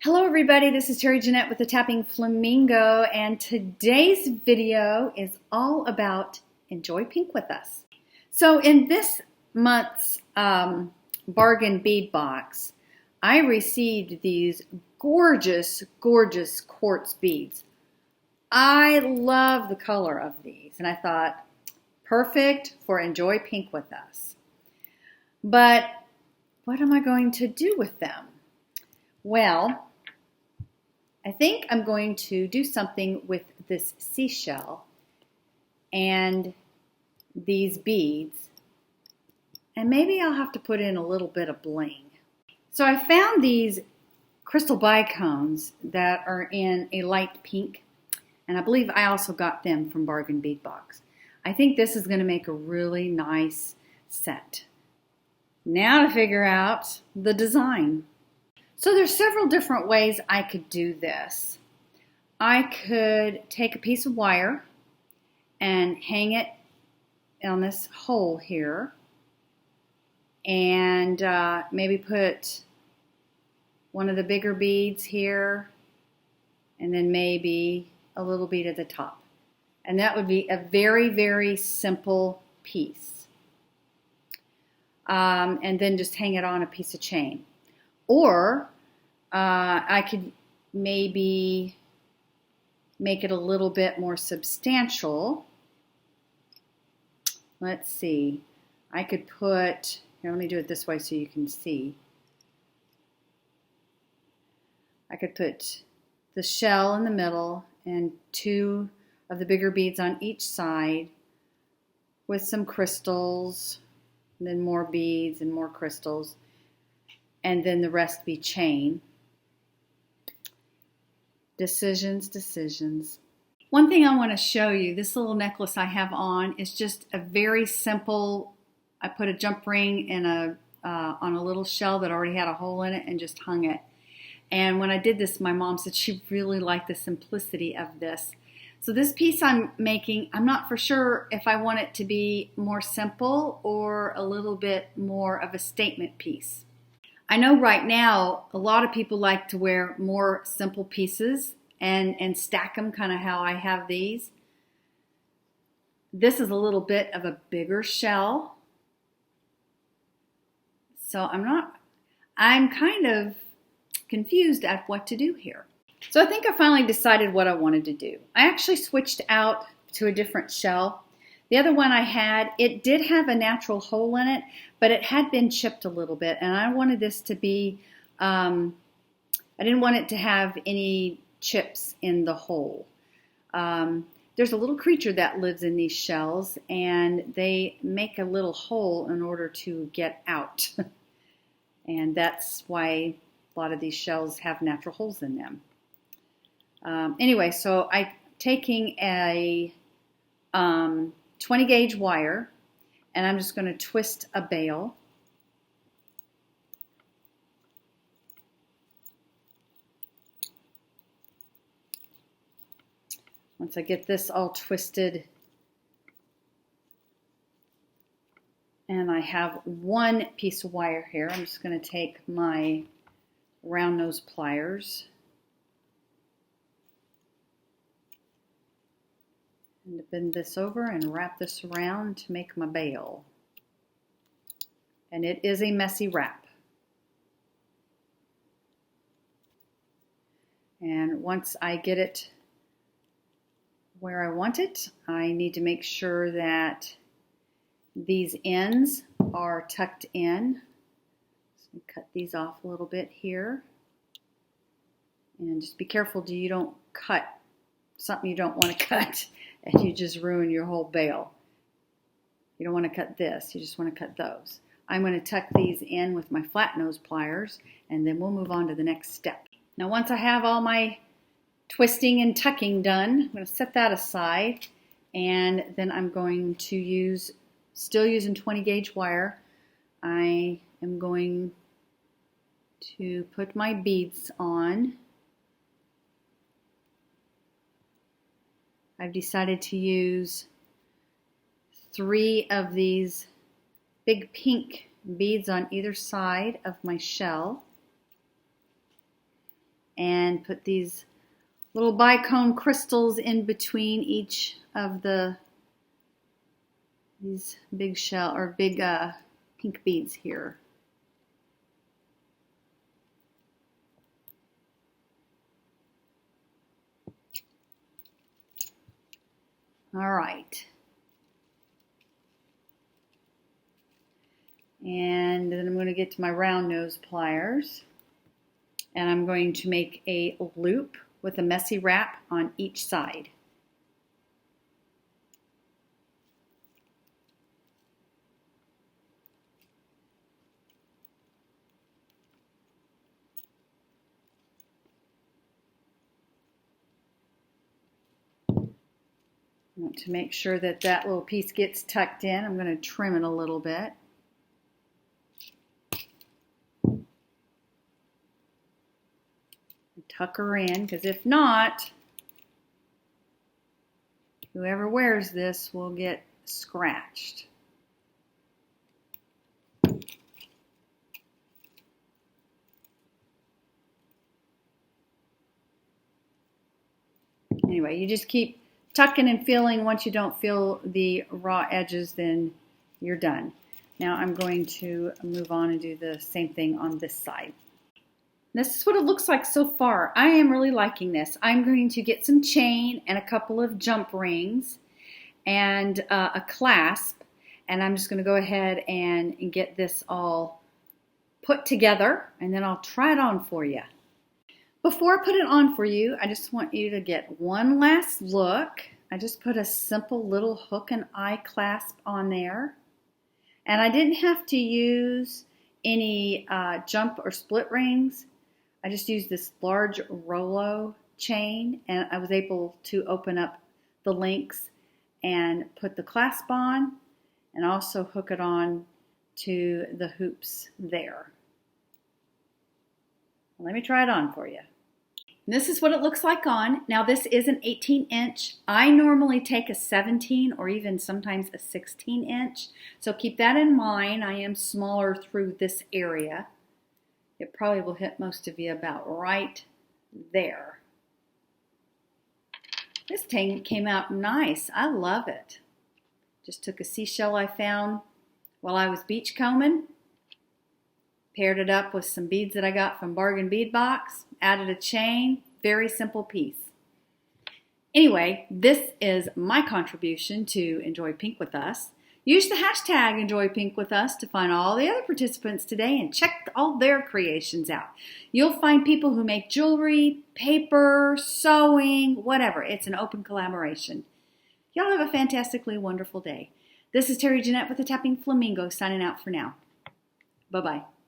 Hello everybody, this is Terry Jeanette with the Tapping Flamingo, and today's video is all about Enjoy Pink with Us. So in this month's bargain bead box, I received these gorgeous, gorgeous quartz beads. I love the color of these, and I thought, perfect for Enjoy Pink with Us. But what am I going to do with them? Well, I think I'm going to do something with this seashell and these beads, and maybe I'll have to put in a little bit of bling. So I found these crystal bicones that are in a light pink, and I believe I also got them from Bargain Bead Box. I think this is going to make a really nice set. Now to figure out the design. So there's several different ways I could do this. I could take a piece of wire and hang it on this hole here, and maybe put one of the bigger beads here, and then maybe a little bead at the top. And that would be a very, very simple piece. And then just hang it on a piece of chain. Or I could maybe make it a little bit more substantial. Let's see. I could put, here, let me do it this way so you can see. I could put the shell in the middle and two of the bigger beads on each side with some crystals, and then more beads and more crystals, and then the rest be chain. Decisions. One thing I want to show you, this little necklace I have on is just a very simple, I put a jump ring in on a little shell that already had a hole in it and just hung it. And when I did this, my mom said she really liked the simplicity of this. So this piece I'm making, I'm not for sure if I want it to be more simple or a little bit more of a statement piece. I know right now a lot of people like to wear more simple pieces and stack them kind of how I have these. This is a little bit of a bigger shell. So I'm kind of confused at what to do here. So I think I finally decided what I wanted to do. I actually switched out to a different shell. The other one I had, it did have a natural hole in it, but it had been chipped a little bit, and I wanted this to be, I didn't want it to have any chips in the hole. There's a little creature that lives in these shells, and they make a little hole in order to get out. And that's why a lot of these shells have natural holes in them. Anyway, so I'm taking a 20 gauge wire, and I'm just going to twist a bail. Once I get this all twisted, and I have one piece of wire here, I'm just going to take my round nose pliers and bend this over and wrap this around to make my bail. And it is a messy wrap. And once I get it where I want it, I need to make sure that these ends are tucked in. So cut these off a little bit here. And just be careful you don't cut something you don't want to cut, and you just ruin your whole bail. You don't want to cut this, you just want to cut those. I'm going to tuck these in with my flat nose pliers, and then we'll move on to the next step. Now once I have all my twisting and tucking done, I'm going to set that aside, and then I'm going to use, still using 20 gauge wire, I am going to put my beads on. I've decided to use 3 of these big pink beads on either side of my shell. and put these little bicone crystals in between each of these big shell or big pink beads here. All right. And then I'm going to get to my round nose pliers, and I'm going to make a loop with a messy wrap on each side. I want to make sure that that little piece gets tucked in. I'm going to trim it a little bit. Tuck her in, because if not, whoever wears this will get scratched. Anyway, you just keep tucking and feeling. Once you don't feel the raw edges, then you're done. Now I'm going to move on and do the same thing on this side. This is what it looks like so far. I am really liking this. I'm going to get some chain and a couple of jump rings and a clasp, and I'm just going to go ahead and get this all put together, and then I'll try it on for you. Before I put it on for you, I just want you to get one last look. I just put a simple little hook and eye clasp on there, and I didn't have to use any jump or split rings. I just used this large Rolo chain, and I was able to open up the links and put the clasp on and also hook it on to the hoops there. Let me try it on for you. And this is what it looks like on. Now this is an 18-inch. I normally take a 17 or even sometimes a 16-inch. So keep that in mind. I am smaller through this area. It probably will hit most of you about right there. This thing came out nice. I love it. Just took a seashell I found while I was beachcombing, paired it up with some beads that I got from Bargain Bead Box, added a chain, very simple piece. Anyway, this is my contribution to Enjoy Pink with Us. Use the hashtag enjoypinkwithus to find all the other participants today and check all their creations out. You'll find people who make jewelry, paper, sewing, whatever. It's an open collaboration. Y'all have a fantastically wonderful day. This is Terry Jeanette with the Tapping Flamingo signing out for now. Bye-bye.